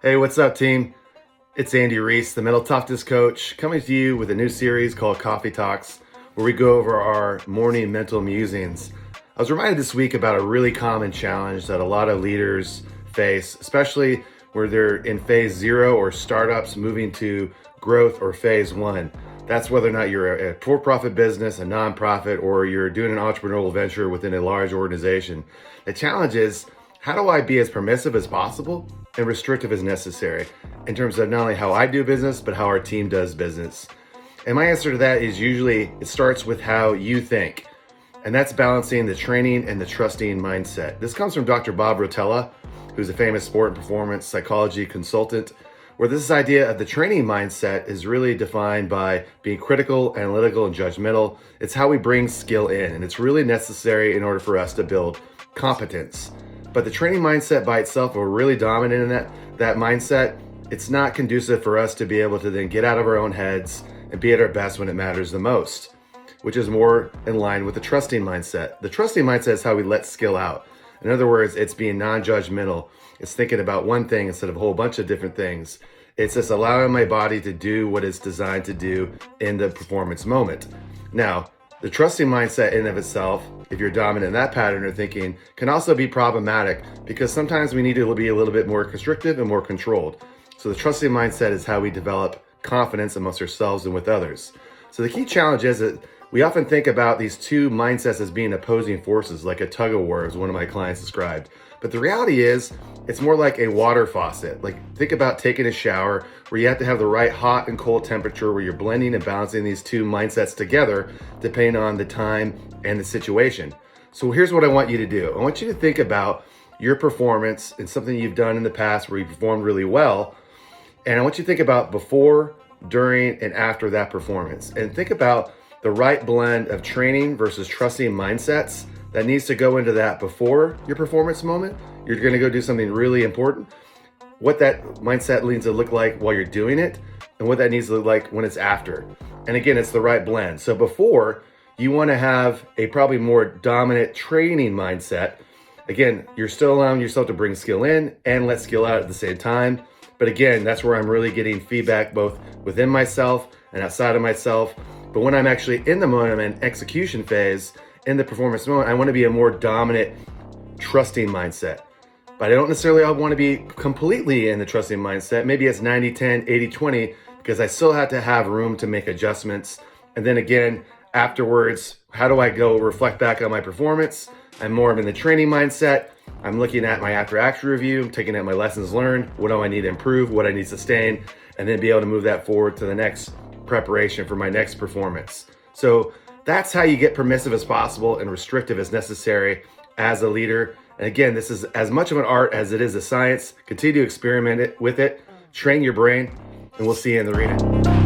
Hey, what's up, team? It's Andy Riise, the mental toughness coach, coming to you with a new series called Coffee Talks, where we go over our morning mental musings. I was reminded this week about a really common challenge that a lot of leaders face, especially where they're in phase 0 or startups moving to growth or phase 1. That's whether or not you're a for-profit business, a nonprofit, or you're doing an entrepreneurial venture within a large organization. The challenge is, how do I be as permissive as possible and restrictive as necessary in terms of not only how I do business, but how our team does business? And my answer to that is usually it starts with how you think. And that's balancing the training and the trusting mindset. This comes from Dr. Bob Rotella, who's a famous sport and performance psychology consultant, where this idea of the training mindset is really defined by being critical, analytical, and judgmental. It's how we bring skill in, and it's really necessary in order for us to build competence. But the training mindset by itself, if we're really dominant in that mindset, it's not conducive for us to be able to then get out of our own heads and be at our best when it matters the most, which is more in line with the trusting mindset. The trusting mindset is how we let skill out. In other words, it's being non-judgmental. It's thinking about one thing instead of a whole bunch of different things. It's just allowing my body to do what it's designed to do in the performance moment. Now, the trusting mindset in of itself, if you're dominant in that pattern of thinking, can also be problematic because sometimes we need to be a little bit more constrictive and more controlled. So the trusting mindset is how we develop confidence amongst ourselves and with others. So the key challenge is that we often think about these two mindsets as being opposing forces, like a tug of war, as one of my clients described. But the reality is, it's more like a water faucet. Like, think about taking a shower where you have to have the right hot and cold temperature, where you're blending and balancing these two mindsets together, depending on the time and the situation. So here's what I want you to do. I want you to think about your performance and something you've done in the past where you performed really well. And I want you to think about before, during, and after that performance. And think about the right blend of training versus trusting mindsets that needs to go into that before your performance moment. You're going to go do something really important. What that mindset needs to look like while you're doing it, and what that needs to look like when it's after. And again, it's the right blend. So before, you want to have a probably more dominant training mindset. Again, you're still allowing yourself to bring skill in and let skill out at the same time. But again, that's where I'm really getting feedback both within myself and outside of myself. But when I'm actually in the moment, I'm in execution phase, in the performance moment, I want to be a more dominant, trusting mindset. But I don't necessarily want to be completely in the trusting mindset. Maybe it's 90-10, 80-20, because I still have to have room to make adjustments. And then again, afterwards, how do I go reflect back on my performance? I'm more in the training mindset. I'm looking at my after-action review, I'm taking out my lessons learned, what do I need to improve, what I need to sustain, and then be able to move that forward to the next preparation for my next performance. So that's how you get permissive as possible and restrictive as necessary as a leader. And again, this is as much of an art as it is a science. Continue to experiment with it, train your brain, and we'll see you in the arena.